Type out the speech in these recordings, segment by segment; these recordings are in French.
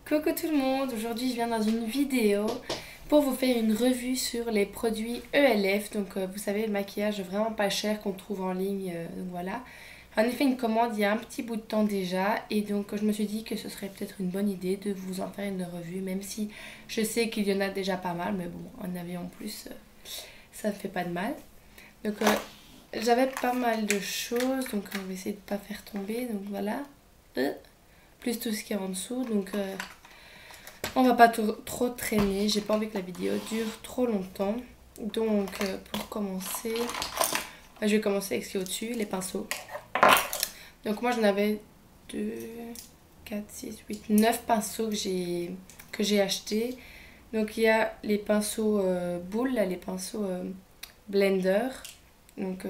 Coucou tout le monde, aujourd'hui je viens dans une vidéo pour vous faire une revue sur les produits ELF. Donc vous savez, le maquillage vraiment pas cher qu'on trouve en ligne, donc voilà. J'en ai fait une commande il y a un petit bout de temps déjà et donc je me suis dit que ce serait peut-être une bonne idée de vous en faire une revue, même si je sais qu'il y en a déjà pas mal, mais bon, en avis en plus, ça ne fait pas de mal. Donc j'avais pas mal de choses, donc on va essayer de pas faire tomber, donc voilà. Plus tout ce qui est en dessous, donc on va pas trop traîner, j'ai pas envie que la vidéo dure trop longtemps. Donc pour commencer, je vais commencer avec ce qui est au-dessus, les pinceaux. Donc moi j'en avais 2, 4, 6, 8, 9 pinceaux que j'ai achetés. Donc il y a les pinceaux boules, là, les pinceaux blender. Donc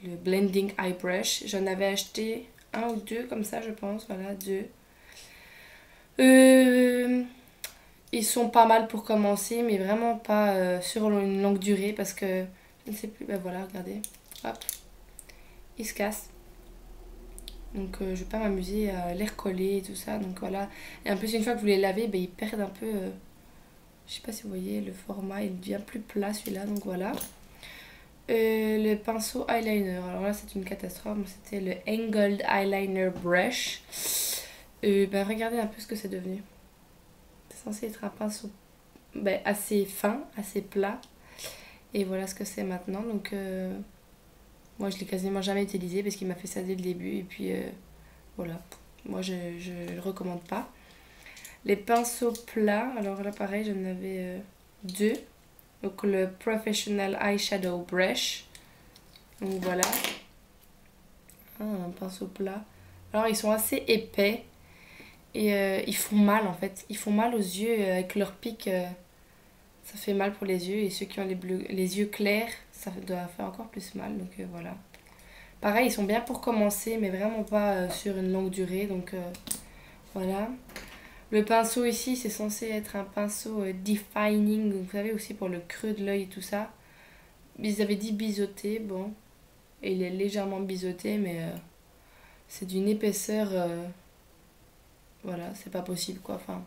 le blending eye brush. J'en avais acheté un ou deux comme ça je pense, voilà, deux. Ils sont pas mal pour commencer, mais vraiment pas sur une longue durée parce que je ne sais plus. Ben voilà, regardez. Hop, ils se cassent. Donc je vais pas m'amuser à les recoller et tout ça. Donc voilà. Et en plus, une fois que vous les lavez, ben, ils perdent un peu. Je sais pas si vous voyez, le format il devient plus plat celui-là. Donc voilà. Le pinceau eyeliner. Alors là, c'est une catastrophe. C'était le Angled Eyeliner Brush. Ben regardez un peu ce que c'est devenu. C'est censé être un pinceau assez fin, assez plat. Et voilà ce que c'est maintenant. Donc moi je l'ai quasiment jamais utilisé parce qu'il m'a fait ça dès le début. Et puis voilà, moi je le recommande pas. Les pinceaux plats, alors là pareil j'en avais deux. Donc le Professional Eyeshadow Brush. Donc voilà. Un pinceau plat. Alors ils sont assez épais. Et ils font mal en fait. Ils font mal aux yeux avec leur pic. Ça fait mal pour les yeux. Et ceux qui ont les yeux clairs, ça doit faire encore plus mal. Donc voilà. Pareil, ils sont bien pour commencer, mais vraiment pas sur une longue durée. Donc voilà. Le pinceau ici, c'est censé être un pinceau defining. Vous savez, aussi pour le creux de l'œil et tout ça. Ils avaient dit biseauté. Bon. Et il est légèrement biseauté, mais c'est d'une épaisseur. Voilà, c'est pas possible quoi. Enfin.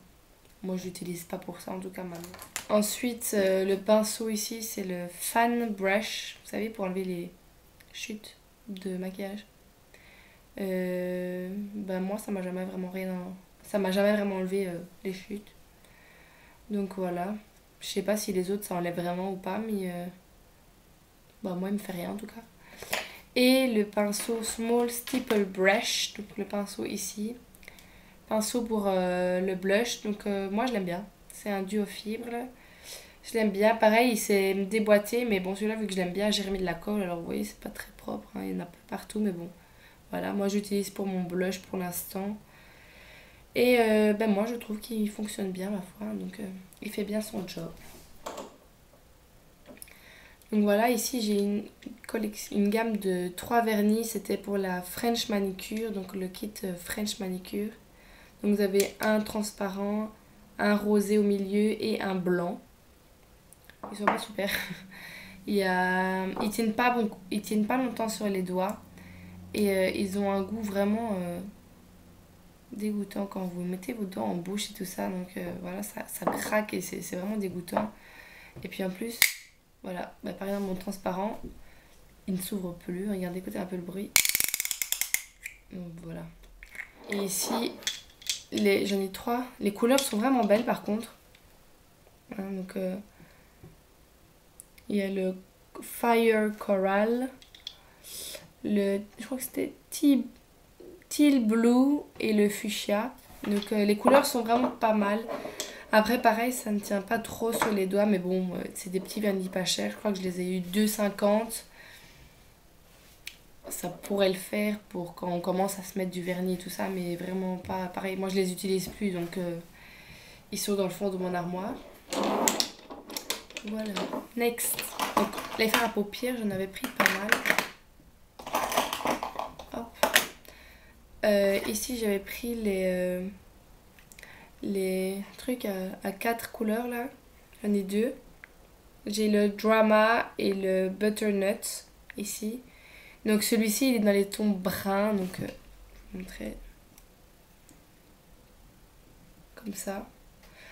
Moi, je l'utilise pas pour ça, en tout cas maintenant. Ensuite, le pinceau ici, c'est le Fan Brush. Vous savez, pour enlever les chutes de maquillage. Moi, ça m'a jamais vraiment Ça m'a jamais vraiment enlevé les chutes. Donc voilà. Je sais pas si les autres, ça enlève vraiment ou pas, mais... moi, il me fait rien, en tout cas. Et le pinceau Small Stipple Brush. Donc le pinceau ici. Pinceau pour le blush. Donc moi, je l'aime bien. C'est un duo fibre. Je l'aime bien. Pareil, il s'est déboîté. Mais bon, celui-là, vu que je l'aime bien, j'ai remis de la colle. Alors, vous voyez, c'est pas très propre. Hein, il y en a peu partout. Mais bon, voilà. Moi, j'utilise pour mon blush pour l'instant. Et moi, je trouve qu'il fonctionne bien, ma foi. Donc, il fait bien son job. Donc voilà, ici, j'ai une gamme de 3 vernis. C'était pour la French Manicure. Donc, le kit French Manicure. Donc, vous avez un transparent, un rosé au milieu et un blanc. Ils sont pas super. Ils tiennent pas longtemps sur les doigts. Et ils ont un goût vraiment dégoûtant quand vous mettez vos doigts en bouche et tout ça. Donc voilà, ça craque et c'est vraiment dégoûtant. Et puis en plus, voilà, par exemple mon transparent, il ne s'ouvre plus. Regardez, écoutez un peu le bruit. Donc voilà. Et ici, j'en ai 3. Les couleurs sont vraiment belles par contre. Hein, donc il y a le Fire Coral. Je crois que c'était Teal Blue et le Fuchsia. Donc les couleurs sont vraiment pas mal. Après pareil, ça ne tient pas trop sur les doigts, mais bon, c'est des petits vernis pas chers. Je crois que je les ai eu 2,50. Ça pourrait le faire pour quand on commence à se mettre du vernis et tout ça, mais vraiment pas pareil. Moi je les utilise plus, donc ils sont dans le fond de mon armoire. Voilà. Next. Donc les fards à paupières, j'en avais pris pas mal. Ici j'avais pris les trucs à 4 couleurs là. J'en ai 2. J'ai le Drama et le Butternut ici. Donc celui-ci il est dans les tons bruns. Donc je vais vous montrer. comme ça.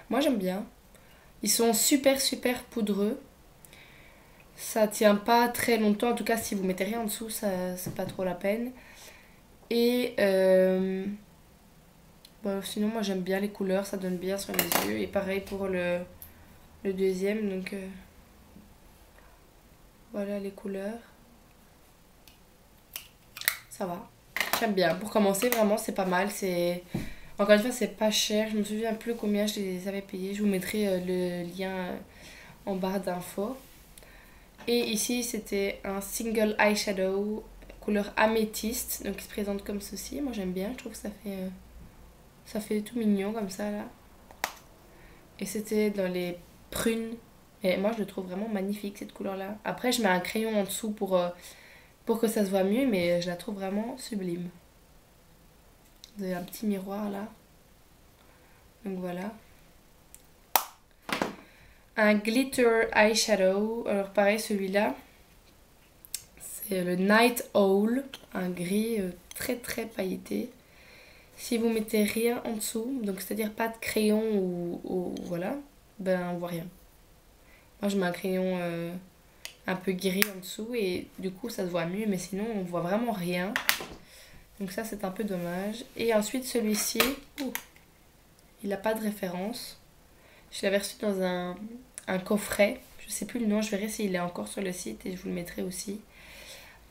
Moi j'aime bien. Ils sont super super poudreux. Ça tient pas très longtemps, en tout cas si vous mettez rien en dessous, ça c'est pas trop la peine. Et bon, sinon moi j'aime bien les couleurs, ça donne bien sur les yeux. Et pareil pour le deuxième, donc voilà les couleurs. Ça va. J'aime bien. Pour commencer, vraiment, c'est pas mal. C'est encore une fois, c'est pas cher. Je me souviens plus combien je les avais payés. Je vous mettrai le lien en barre d'infos. Et ici, c'était un single eyeshadow couleur améthyste. Donc, il se présente comme ceci. Moi, j'aime bien. Je trouve que ça fait tout mignon comme ça, là. Et c'était dans les prunes. Et moi, je le trouve vraiment magnifique, cette couleur-là. Après, je mets un crayon en dessous pour que ça se voit mieux, mais je la trouve vraiment sublime. Vous avez un petit miroir là. Donc voilà. Un glitter eyeshadow. Alors pareil, celui-là, c'est le Night Owl. Un gris très très pailleté. Si vous mettez rien en dessous, donc c'est-à-dire pas de crayon ou voilà, ben on voit rien. Moi je mets un crayon un peu gris en dessous et du coup ça se voit mieux, mais sinon on voit vraiment rien. Donc ça c'est un peu dommage. Et ensuite celui-ci, il n'a pas de référence. Je l'avais reçu dans un coffret. Je sais plus le nom, je verrai s'il est encore sur le site et je vous le mettrai aussi.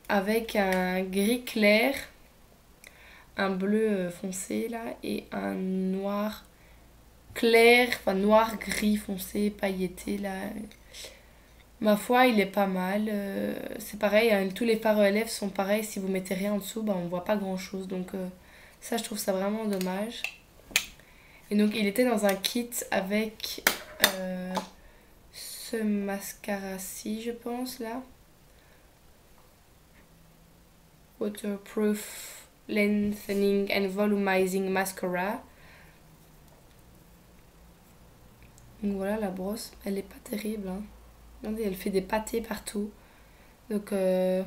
Avec un gris clair, un bleu foncé là et un noir clair, enfin noir gris foncé pailleté là. Ma foi, il est pas mal. C'est pareil, hein, tous les fards ELF sont pareils. Si vous mettez rien en dessous, bah, on voit pas grand chose. Donc ça, je trouve ça vraiment dommage. Et donc, il était dans un kit avec ce mascara-ci, je pense, là. Waterproof Lengthening and Volumizing Mascara. Donc voilà, la brosse, elle est pas terrible, hein. Regardez, elle fait des pâtés partout. Donc je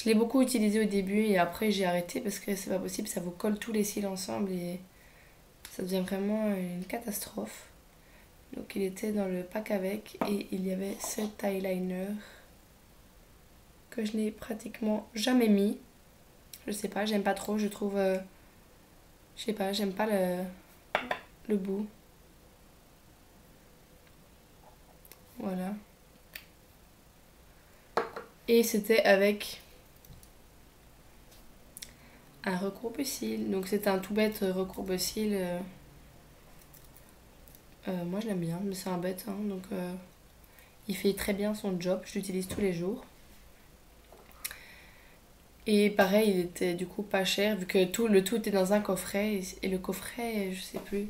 l'ai beaucoup utilisé au début et après j'ai arrêté parce que c'est pas possible, ça vous colle tous les cils ensemble et ça devient vraiment une catastrophe. Donc il était dans le pack avec et il y avait cet eyeliner que je n'ai pratiquement jamais mis. Je sais pas, j'aime pas trop, je trouve... je sais pas, j'aime pas le bout. Voilà. Et c'était avec un recourbe-cils. Donc c'était un tout bête recourbe-cils. Moi je l'aime bien, mais c'est un bête. Hein, donc il fait très bien son job. Je l'utilise tous les jours. Et pareil, il était du coup pas cher vu que le tout était dans un coffret. Et le coffret, je sais plus.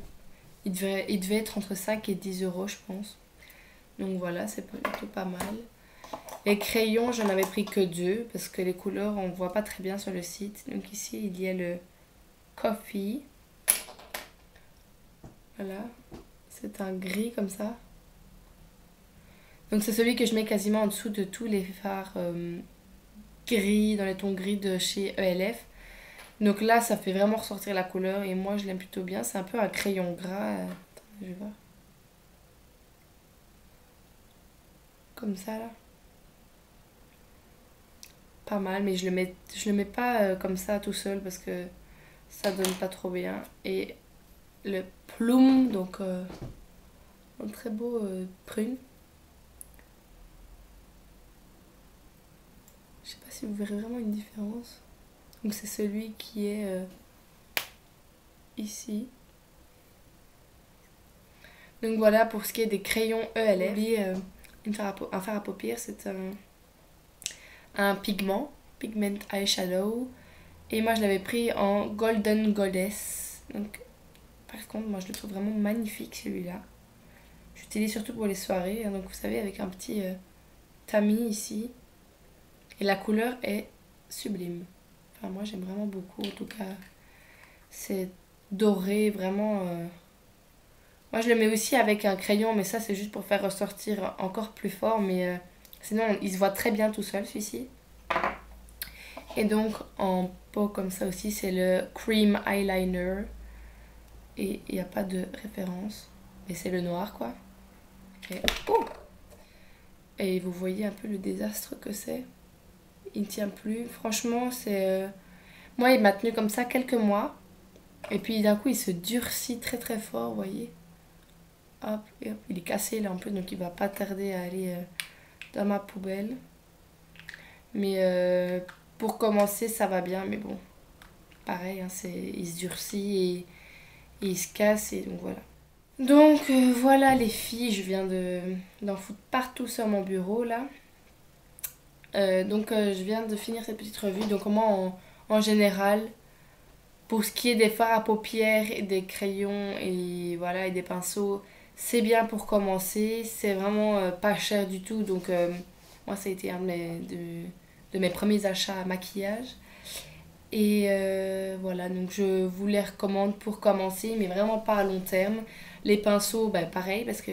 Il devait être entre 5 et 10 euros, je pense. Donc voilà, c'est plutôt pas mal. Les crayons, j'en avais pris que 2 parce que les couleurs, on voit pas très bien sur le site. Donc ici, il y a le Coffee. Voilà. C'est un gris comme ça. Donc c'est celui que je mets quasiment en dessous de tous les fards gris, dans les tons gris de chez ELF. Donc là, ça fait vraiment ressortir la couleur et moi, je l'aime plutôt bien. C'est un peu un crayon gras. Attends, je vais voir. Comme ça, là. Pas mal, mais je le mets pas comme ça tout seul parce que ça donne pas trop bien. Et le Plume, donc un très beau prune. Je sais pas si vous verrez vraiment une différence. Donc c'est celui qui est ici. Donc voilà pour ce qui est des crayons ELF. Un fard à paupières, c'est un pigment eyeshadow. Et moi je l'avais pris en Golden Goddess. Donc par contre moi je le trouve vraiment magnifique celui-là. J'utilise surtout pour les soirées. Hein, donc vous savez avec un petit tamis ici. Et la couleur est sublime. Enfin moi j'aime vraiment beaucoup. En tout cas c'est doré vraiment. Moi je le mets aussi avec un crayon mais ça c'est juste pour faire ressortir encore plus fort. Mais sinon il se voit très bien tout seul celui-ci. Et donc en pot comme ça aussi c'est le Cream Eyeliner. et il n'y a pas de référence. Mais c'est le noir quoi. Et, oh, et vous voyez un peu le désastre que c'est. Il ne tient plus. Franchement, c'est... Moi, il m'a tenu comme ça quelques mois. Et puis d'un coup, il se durcit très très fort, vous voyez. Hop, et hop, il est cassé là un peu, donc il va pas tarder à aller dans ma poubelle. Mais pour commencer, ça va bien, mais bon, pareil, hein, il se durcit et il se casse, et donc voilà. Donc voilà les filles, je viens d'en foutre partout sur mon bureau là. Donc je viens de finir cette petite revue. Donc moi en général, pour ce qui est des fards à paupières et des crayons et voilà et des pinceaux, c'est bien pour commencer. C'est vraiment pas cher du tout. Donc moi ça a été un de mes premiers achats à maquillage. Et voilà, donc je vous les recommande pour commencer, mais vraiment pas à long terme. Les pinceaux, ben pareil, parce que